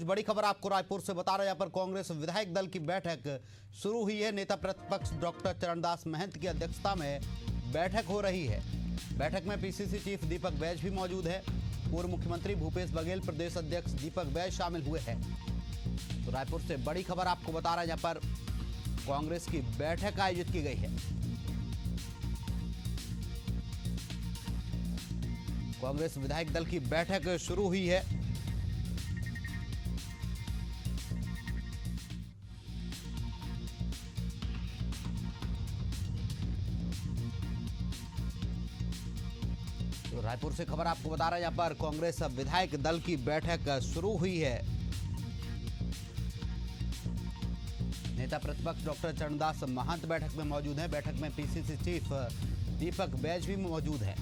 बड़ी खबर आपको रायपुर से बता रहे हैं। यहाँ पर कांग्रेस विधायक दल की बैठक शुरू हुई है। नेता प्रतिपक्ष डॉक्टर चरणदास महंत की अध्यक्षता में बैठक हो रही है। बैठक में पीसीसी चीफ दीपक बैज भी मौजूद है। पूर्व मुख्यमंत्री भूपेश बघेल, प्रदेश अध्यक्ष दीपक बैज शामिल हुए हैं। तो रायपुर से बड़ी खबर आपको बता रहे हैं, यहाँ पर कांग्रेस की बैठक आयोजित की गई है। कांग्रेस विधायक दल की बैठक शुरू हुई है। तो रायपुर से खबर आपको बता रहे हैं, यहाँ पर कांग्रेस विधायक दल की बैठक शुरू हुई है। नेता प्रतिपक्ष डॉक्टर चरणदास महंत बैठक में मौजूद हैं। बैठक में पीसीसी चीफ दीपक बैज भी मौजूद हैं।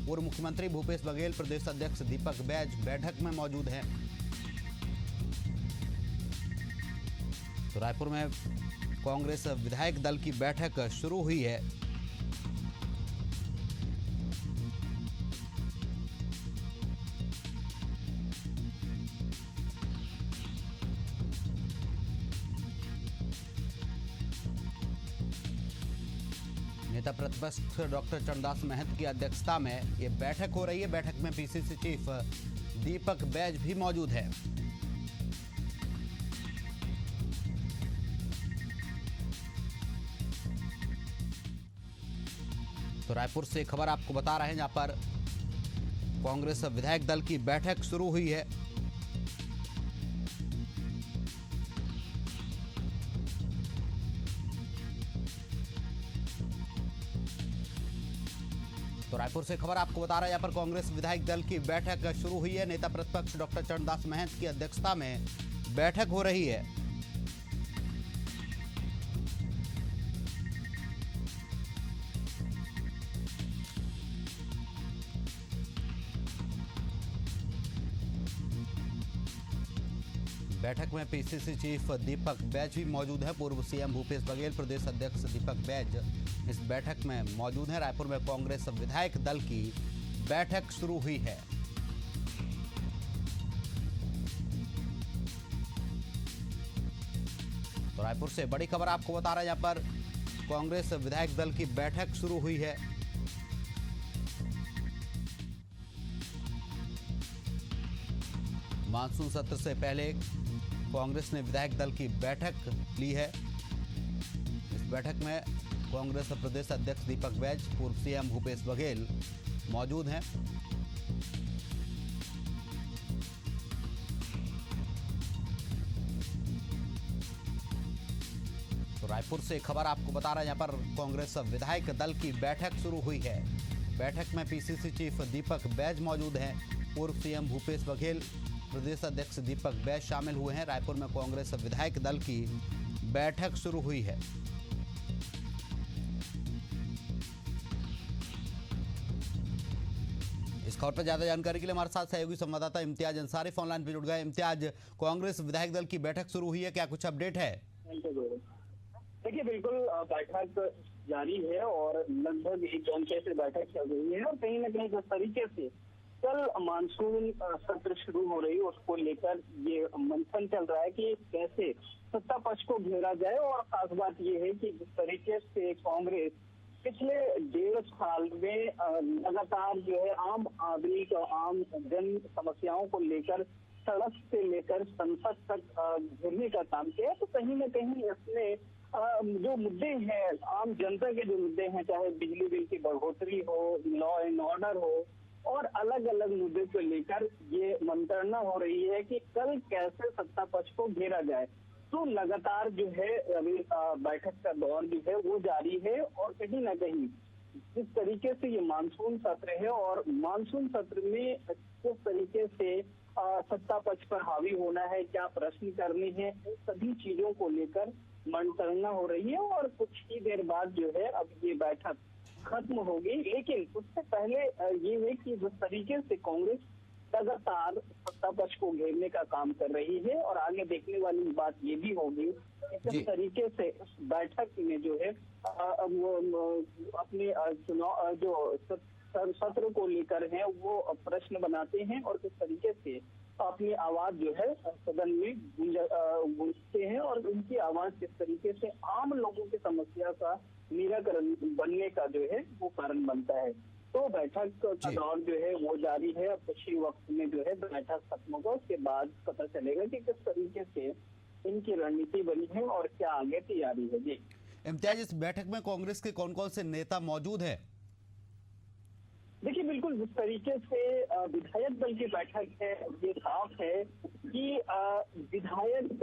पूर्व मुख्यमंत्री भूपेश बघेल, प्रदेश अध्यक्ष दीपक बैज बैठक में मौजूद हैं। तो रायपुर में कांग्रेस विधायक दल की बैठक शुरू हुई है। नेता प्रतिपक्ष डॉक्टर चरणदास महंत की अध्यक्षता में ये बैठक हो रही है। बैठक में पीसीसी चीफ दीपक बैज भी मौजूद है। तो रायपुर से खबर आपको बता रहे हैं, जहां पर कांग्रेस विधायक दल की बैठक शुरू हुई है। तो रायपुर से खबर आपको बता रहे हैं, यहाँ पर कांग्रेस विधायक दल की बैठक शुरू हुई है। नेता प्रतिपक्ष डॉक्टर चरणदास महंत की अध्यक्षता में बैठक हो रही है। बैठक में पीसीसी चीफ दीपक बैज भी मौजूद है। पूर्व सीएम भूपेश बघेल, प्रदेश अध्यक्ष दीपक बैज इस बैठक में मौजूद है। रायपुर में कांग्रेस विधायक दल की बैठक शुरू हुई है। तो रायपुर से बड़ी खबर आपको बता रहे हैं, यहाँ पर कांग्रेस विधायक दल की बैठक शुरू हुई है। मानसून सत्र से पहले कांग्रेस ने विधायक दल की बैठक ली है। इस बैठक में कांग्रेस प्रदेश अध्यक्ष दीपक बैज, पूर्व सीएम भूपेश बघेल मौजूद हैं। तो रायपुर से खबर आपको बता रहे हैं, यहाँ पर कांग्रेस विधायक दल की बैठक शुरू हुई है। बैठक में पीसीसी चीफ दीपक बैज मौजूद हैं। पूर्व सीएम भूपेश बघेल, प्रदेश अध्यक्ष दीपक बैज शामिल हुए हैं। रायपुर में कांग्रेस विधायक दल की बैठक शुरू हुई है। इस खबर पर ज्यादा जानकारी के लिए हमारे साथ सहयोगी संवाददाता इम्तियाज अंसारी फोन लाइन पर जुड़ गए। इम्तियाज, कांग्रेस विधायक दल की बैठक शुरू हुई है, क्या कुछ अपडेट है? देखिए, बिल्कुल बैठक जारी है और लगभग 1 घंटे से बैठक चल रही है और कहीं न कहीं जिस तरीके से कल मानसून सत्र शुरू हो रही है उसको लेकर ये मंथन चल रहा है कि कैसे सत्ता पक्ष को घेरा जाए। और खास बात ये है कि जिस तरीके से कांग्रेस पिछले 1.5 साल में लगातार जो है आम आदमी का आम जन समस्याओं को लेकर सड़क से लेकर संसद तक घेरने का काम किया, तो कहीं न कहीं इसमें जो मुद्दे हैं, आम जनता के जो मुद्दे हैं, चाहे बिजली बिल की बढ़ोतरी हो, लॉ एंड ऑर्डर हो और अलग अलग मुद्दे को लेकर ये मंत्रणा हो रही है कि कल कैसे सत्ता पक्ष को घेरा जाए। तो लगातार जो है अभी बैठक का दौर जो है वो जारी है और कहीं ना कहीं जिस तरीके से ये मानसून सत्र है और मानसून सत्र में किस तरीके से सत्ता पक्ष पर हावी होना है, क्या प्रश्न करने हैं, इन सभी चीजों को लेकर मंत्रणा हो रही है और कुछ ही देर बाद जो है अब ये बैठक खत्म होगी। लेकिन उससे पहले ये है कि जिस तरीके से कांग्रेस लगातार सत्ता पक्ष को घेरने का काम कर रही है और आगे देखने वाली बात ये भी होगी कि किस तरीके से इस बैठक में जो है अपने चुनाव जो सत्र को लेकर है वो प्रश्न बनाते हैं और किस तरीके से अपनी आवाज जो है सदन में गूंजते हैं और उनकी आवाज किस तरीके से आम लोगों की समस्या का निराकरण बनने का जो है वो कारण बनता है। तो बैठक का जी। दौर जो है वो जारी है। अब कुछ ही वक्त में जो है बैठक खत्म होगा, उसके बाद पता चलेगा कि किस तरीके से इनकी रणनीति बनी है और क्या आगे तैयारी है। जी इम्तियाज, इस बैठक में कांग्रेस के कौन कौन से नेता मौजूद हैं? देखिए, बिल्कुल जिस तरीके से विधायक दल की बैठक है, ये साफ है कि विधायक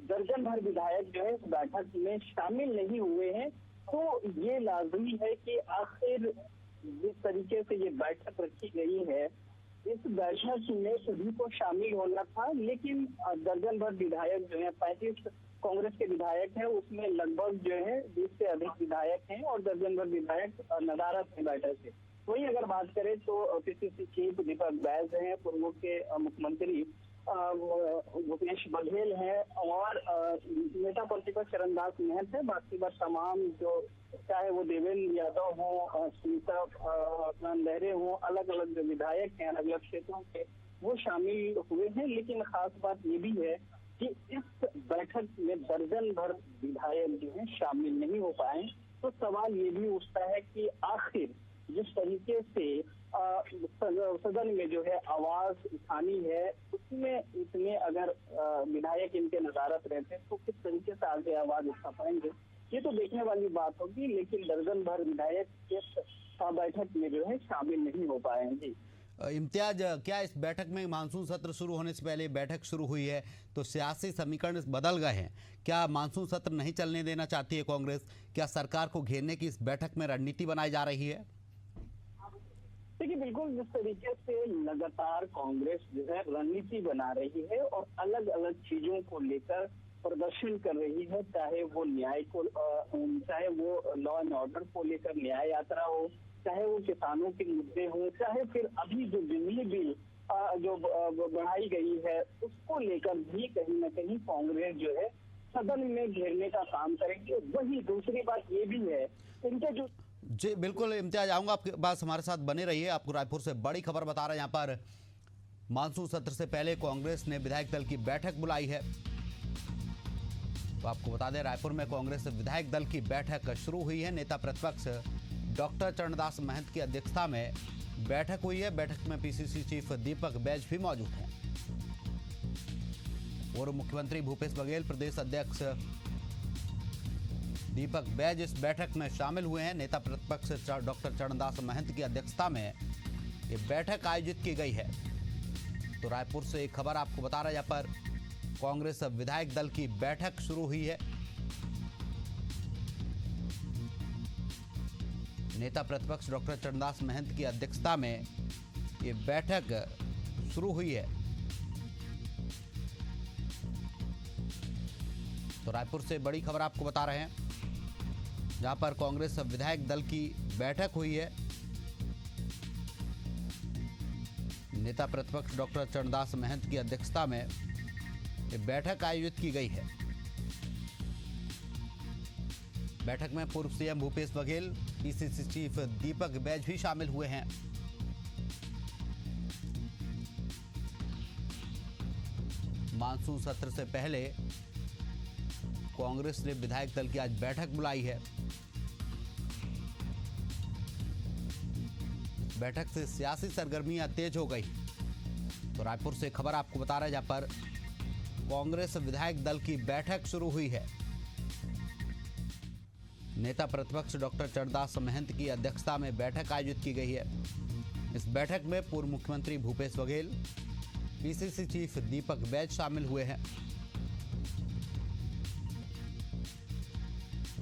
दर्जन भर विधायक जो है इस बैठक में शामिल नहीं हुए हैं। तो ये लाजमी है कि आखिर जिस तरीके से ये बैठक रखी गई है, इस बैठक में सभी को शामिल होना था, लेकिन दर्जन भर विधायक जो है 35 कांग्रेस के विधायक हैं, उसमें लगभग जो है 20 से अधिक विधायक हैं और दर्जन भर विधायक नदारद में बैठक से। वहीं अगर बात करें तो पीसीसी चीफ दीपक बैज हैं, पूर्व के मुख्यमंत्री भूपेश बघेल हैं और नेता प्रतिपक्ष चरणदास महंत है। बाकी बस तमाम जो चाहे वो देवेंद्र यादव हो, सुनीता लहरे हो, अलग अलग जो विधायक हैं अलग अलग क्षेत्रों के, वो शामिल हुए हैं। लेकिन खास बात ये भी है कि इस बैठक में दर्जन भर विधायक जो है शामिल नहीं हो पाए। तो सवाल ये भी उठता है कि आखिर जिस तरीके से सदन में जो है आवाज उठानी है, उसमें इतने अगर विधायक इनके नजारत रहते तो किस तरीके से आगे आवाज उठा पाएंगे, ये तो देखने वाली बात होगी। लेकिन दर्जन भर विधायक इस बैठक में जो है शामिल नहीं हो पाए हैं। जी इम्तियाज, क्या इस बैठक में मानसून सत्र शुरू होने से पहले बैठक शुरू हुई है तो सियासी समीकरण बदल गए हैं? क्या मानसून सत्र नहीं चलने देना चाहती है कांग्रेस? क्या सरकार को घेरने की इस बैठक में रणनीति बनाई जा रही है? देखिए, बिल्कुल जिस तरीके से लगातार कांग्रेस जो है रणनीति बना रही है और अलग अलग चीजों को लेकर प्रदर्शन कर रही है, चाहे वो न्याय को, चाहे वो लॉ एंड ऑर्डर को लेकर न्याय यात्रा हो, चाहे वो किसानों के मुद्दे हो, चाहे फिर अभी जो बिजली बिल जो बढ़ाई गई है उसको लेकर भी कहीं ना कहीं कांग्रेस जो है सदन में घेरने का काम करेगी। वही दूसरी बात ये भी है, इनके जो जी बिल्कुल इम्तियाज, आऊँगा आपके पास, हमारे साथ बने रहिए। आपको रायपुर से बड़ी खबर बता रहे हैं। यहाँ पर मानसून सत्र से पहले कांग्रेस ने विधायक दल की बैठक बुलाई है। तो आपको बता दें, रायपुर में कांग्रेस विधायक दल की बैठक शुरू हुई है। नेता प्रतिपक्ष डॉक्टर चरणदास महंत की अध्यक्षता में बैठक हुई है। बैठक में पीसीसी चीफ दीपक बैज भी मौजूद हैं। पूर्व मुख्यमंत्री भूपेश बघेल, प्रदेश अध्यक्ष दीपक बैज इस बैठक में शामिल हुए हैं। नेता प्रतिपक्ष डॉक्टर चरणदास महंत की अध्यक्षता में ये बैठक आयोजित की गई है। तो रायपुर से एक खबर आपको बता रहे हैं, यहाँ पर कांग्रेस विधायक दल की बैठक शुरू हुई है। नेता प्रतिपक्ष डॉक्टर चरणदास महंत की अध्यक्षता में ये बैठक शुरू हुई है। तो रायपुर से बड़ी खबर आपको बता रहे हैं, जहां पर कांग्रेस विधायक दल की बैठक हुई है। नेता प्रतिपक्ष डॉक्टर चरणदास महंत की अध्यक्षता में ये बैठक आयोजित की गई है। बैठक में पूर्व CM Bhupesh Baghel, PCC chief Deepak Baij भी शामिल हुए हैं। मानसून सत्र से पहले कांग्रेस ने विधायक दल की आज बैठक बुलाई है। बैठक से सियासी सरगर्मियां तेज हो गई। तो रायपुर से खबर आपको बता रहे हैं, जहां पर कांग्रेस विधायक दल की बैठक शुरू हुई है। नेता प्रतिपक्ष डॉक्टर चरणदास महंत की अध्यक्षता में बैठक आयोजित की गई है। इस बैठक में पूर्व मुख्यमंत्री भूपेश बघेल, पीसीसी चीफ दीपक बैज शामिल हुए हैं।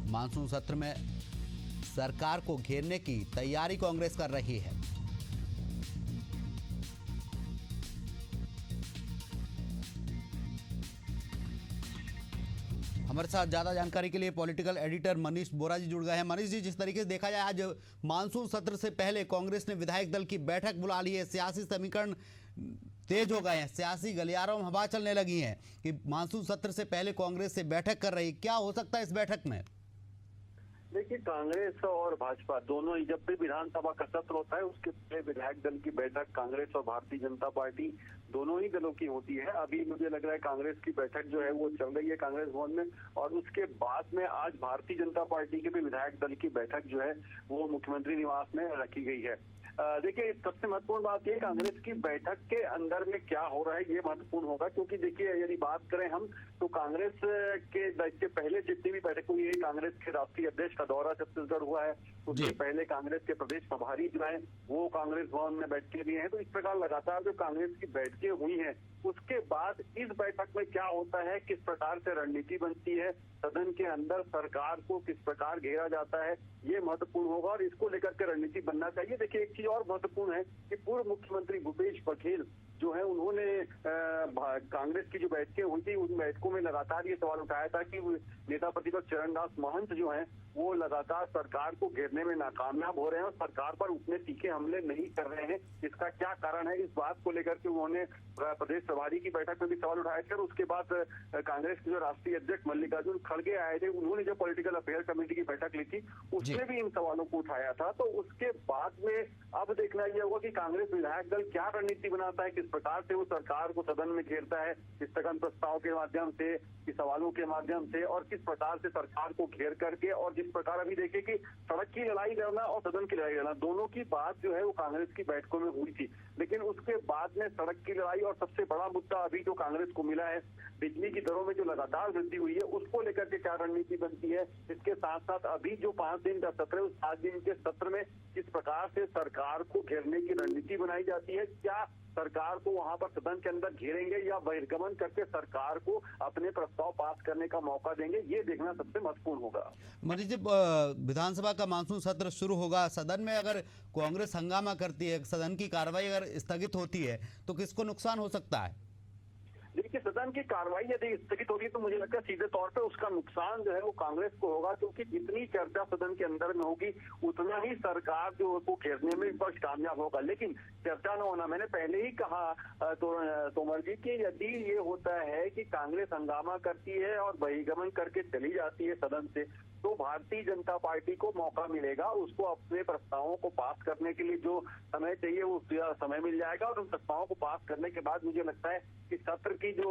मानसून सत्र में सरकार को घेरने की तैयारी कांग्रेस कर रही है। हमारे साथ ज्यादा जानकारी के लिए पॉलिटिकल एडिटर मनीष बोरा जी जुड़ गए हैं। मनीष जी, जिस तरीके से देखा जाए, आज मानसून सत्र से पहले कांग्रेस ने विधायक दल की बैठक बुला ली है। सियासी समीकरण तेज हो गए हैं, सियासी गलियारों में हवा चलने लगी है कि मानसून सत्र से पहले कांग्रेस से बैठक कर रही। क्या हो सकता है इस बैठक में? देखिए, कांग्रेस और भाजपा दोनों ही, जब भी विधानसभा का सत्र होता है उसके पहले विधायक दल की बैठक कांग्रेस और भारतीय जनता पार्टी दोनों ही दलों की होती है। अभी मुझे लग रहा है कांग्रेस की बैठक जो है वो चल रही है कांग्रेस भवन में, और उसके बाद में आज भारतीय जनता पार्टी के भी विधायक दल की बैठक जो है वो मुख्यमंत्री निवास में रखी गई है। देखिए, सबसे महत्वपूर्ण बात ये कांग्रेस की बैठक के अंदर में क्या हो रहा है ये महत्वपूर्ण होगा, क्योंकि देखिए यदि बात करें हम तो कांग्रेस के इसके पहले जितनी भी बैठक हुई है, कांग्रेस के राष्ट्रीय अध्यक्ष का दौरा छत्तीसगढ़ हुआ है, उससे पहले कांग्रेस के प्रदेश प्रभारी जो है वो कांग्रेस भवन में बैठके दिए हैं। तो इस प्रकार लगातार जो कांग्रेस की बैठकें हुई हैं, उसके बाद इस बैठक में क्या होता है, किस प्रकार से रणनीति बनती है, सदन के अंदर सरकार को किस प्रकार घेरा जाता है, ये महत्वपूर्ण होगा और इसको लेकर के रणनीति बनना चाहिए। देखिए, एक चीज और महत्वपूर्ण है कि पूर्व मुख्यमंत्री भूपेश बघेल जो है उन्होंने कांग्रेस की जो बैठकें हुई थी उन बैठकों में लगातार ये सवाल उठाया था कि नेता प्रतिपक्ष चरणदास महंत जो है वो लगातार सरकार को घेरने में नाकामयाब हो रहे हैं और सरकार पर उतने तीखे हमले नहीं कर रहे हैं। इसका क्या कारण है, इस बात को लेकर के उन्होंने प्रदेश प्रभारी की बैठक में भी सवाल उठाए थे। और उसके बाद कांग्रेस के जो राष्ट्रीय अध्यक्ष मल्लिकार्जुन खड़गे आए थे, उन्होंने जो पॉलिटिकल अफेयर कमेटी की बैठक ली थी उसमें भी इन सवालों को उठाया था। तो उसके बाद में अब देखना यह होगा कि कांग्रेस विधायक दल क्या रणनीति बनाता है, किस प्रकार से वो सरकार को सदन में घेरता है, स्थगन प्रस्ताव के माध्यम से, सवालों के माध्यम से, और किस प्रकार से सरकार को घेर करके, और जिस प्रकार अभी देखिए कि सड़क की लड़ाई लड़ना और सदन की लड़ाई लड़ना दोनों की बात जो है वो कांग्रेस की बैठकों में हुई थी। लेकिन उसके बाद में सड़क की लड़ाई और सबसे बड़ा मुद्दा अभी जो कांग्रेस को मिला है, बिजली की दरों में जो लगातार वृद्धि हुई है, उसको लेकर के क्या रणनीति बनती है। इसके साथ साथ अभी जो 5 दिन का सत्र है, उस 5 दिन के सत्र में किस प्रकार से सरकार को घेरने की रणनीति बनाई जाती है, क्या सरकार को वहां पर सदन के अंदर घेरेंगे या बहिर्गमन करके सरकार को अपने प्रस्ताव पास करने का मौका देंगे, ये देखना सबसे महत्वपूर्ण होगा। मनीष जी, विधानसभा का मानसून सत्र शुरू होगा, सदन में अगर कांग्रेस हंगामा करती है, सदन की कार्रवाई अगर स्थगित होती है तो किसको नुकसान हो सकता है? देखिए, सदन की कार्रवाई यदि स्थगित होगी तो मुझे लगता है सीधे तौर पे उसका नुकसान जो है वो कांग्रेस को होगा, क्योंकि जितनी चर्चा सदन के अंदर में होगी उतना ही सरकार जो को घेरने में विपक्ष कामयाब होगा। लेकिन चर्चा न होना, मैंने पहले ही कहा तोमर जी कि यदि ये होता है कि कांग्रेस हंगामा करती है और बहिर्गमन करके चली जाती है सदन से, तो भारतीय जनता पार्टी को मौका मिलेगा, उसको अपने प्रस्तावों को पास करने के लिए जो समय चाहिए वो समय मिल जाएगा, और उन प्रस्तावों को पास करने के बाद मुझे लगता है कि सत्र की जो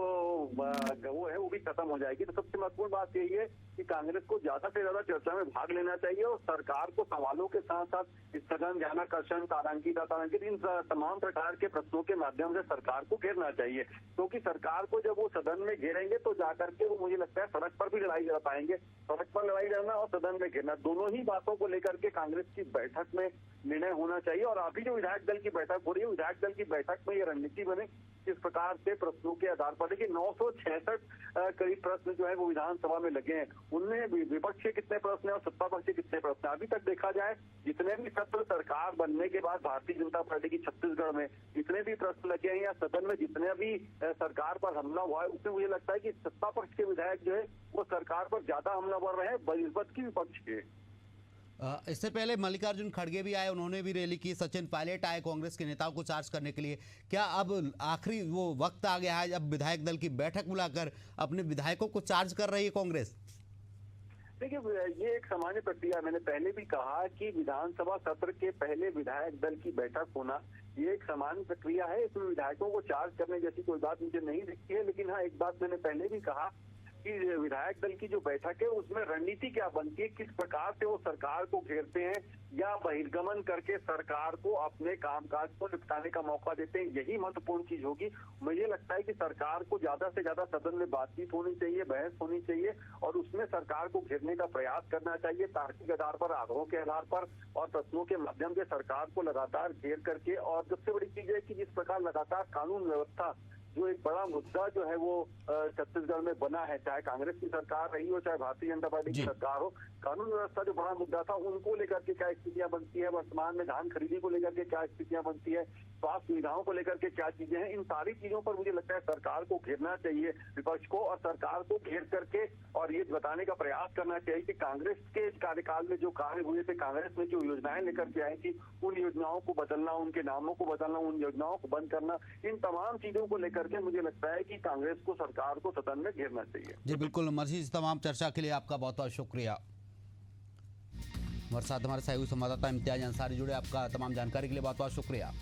वो है वो भी खत्म हो जाएगी। तो सबसे महत्वपूर्ण बात यही है कि कांग्रेस को ज्यादा से ज्यादा चर्चा में भाग लेना चाहिए और सरकार को सवालों के साथ साथ स्थगन, ध्यानाकर्षण, तारांकित, अतारांकित, इन तमाम प्रकार के प्रश्नों के माध्यम से सरकार को घेरना चाहिए, क्योंकि सरकार को जब वो सदन में घेरेंगे तो जाकर के वो मुझे लगता है सड़क पर भी लड़ाई लड़ पाएंगे। सड़क पर लड़ाई लड़ना और सदन में घेरना, दोनों ही बातों को लेकर के कांग्रेस की बैठक में निर्णय होना चाहिए। और अभी जो विधायक दल की बैठक हो रही है, विधायक दल की बैठक में ये रणनीति बने किस प्रकार से प्रश्नों के आधार पर। देखिए, 966 करीब प्रश्न जो है वो विधानसभा में लगे हैं, उनमें विपक्ष के कितने प्रश्न है और सत्ता पक्ष के कितने प्रश्न है। अभी तक देखा जाए जितने भी सत्र सरकार बनने के बाद भारतीय जनता पार्टी की छत्तीसगढ़ में जितने भी प्रश्न लगे हैं या सदन में जितने भी सरकार पर हमला हुआ है, उसमें मुझे लगता है कि सत्ता पक्ष के विधायक जो है वो सरकार पर ज्यादा हमलावर रहे बनिस्बत की विपक्ष के। इससे पहले मल्लिकार्जुन खड़गे भी आए, उन्होंने भी रैली की, सचिन पायलट आए कांग्रेस के नेताओं को चार्ज करने के लिए। क्या अब आखिरी वो वक्त आ गया है जब विधायक दल की बैठक बुलाकर अपने विधायकों को चार्ज कर रही है कांग्रेस? देखिए, ये एक सामान्य प्रक्रिया, मैंने पहले भी कहा कि विधानसभा सत्र के पहले विधायक दल की बैठक होना ये एक सामान्य प्रक्रिया है, इसमें विधायकों को चार्ज करने जैसी कोई बात मुझे नहीं दिखती है। लेकिन हाँ, एक बात मैंने पहले भी कहा कि विधायक दल की जो बैठक है उसमें रणनीति क्या बनती है, किस प्रकार से वो सरकार को घेरते हैं या बहिर्गमन करके सरकार को अपने कामकाज को निपटाने का मौका देते हैं, यही महत्वपूर्ण चीज होगी। मुझे लगता है कि सरकार को ज्यादा से ज्यादा सदन में बातचीत होनी चाहिए, बहस होनी चाहिए और उसमें सरकार को घेरने का प्रयास करना चाहिए तार्किक आधार पर, आग्रहों के आधार पर और प्रश्नों के माध्यम से सरकार को लगातार घेर करके। और सबसे बड़ी चीज है कि जिस प्रकार लगातार कानून व्यवस्था जो एक बड़ा मुद्दा जो है वो छत्तीसगढ़ में बना है, चाहे कांग्रेस की सरकार रही हो चाहे भारतीय जनता पार्टी की सरकार हो, कानून व्यवस्था जो बड़ा मुद्दा था उनको लेकर के क्या स्थितियां बनती है, वर्तमान में धान खरीदी को लेकर के क्या स्थितियां बनती है, स्वास्थ्य सुविधाओं को लेकर के क्या चीजें हैं, इन सारी चीजों पर मुझे लगता है सरकार को घेरना चाहिए विपक्ष को, और सरकार को घेर करके और ये बताने का प्रयास करना चाहिए कि कांग्रेस के कार्यकाल में जो कार्य हुए थे, कांग्रेस में जो योजनाएं लेकर के आई थी, उन योजनाओं को बदलना, उनके नामों को बदलना, उन योजनाओं को बंद करना, इन तमाम चीजों को लेकर के मुझे लगता है कि कांग्रेस को, सरकार को सदन में घेरना चाहिए। जी बिल्कुल, मर्जी, तमाम चर्चा के लिए आपका बहुत बहुत शुक्रिया। हमारे साथ हमारे सहयोगी संवाददाता इम्तियाज अंसारी जुड़े। आपका तमाम जानकारी के लिए बहुत बहुत शुक्रिया।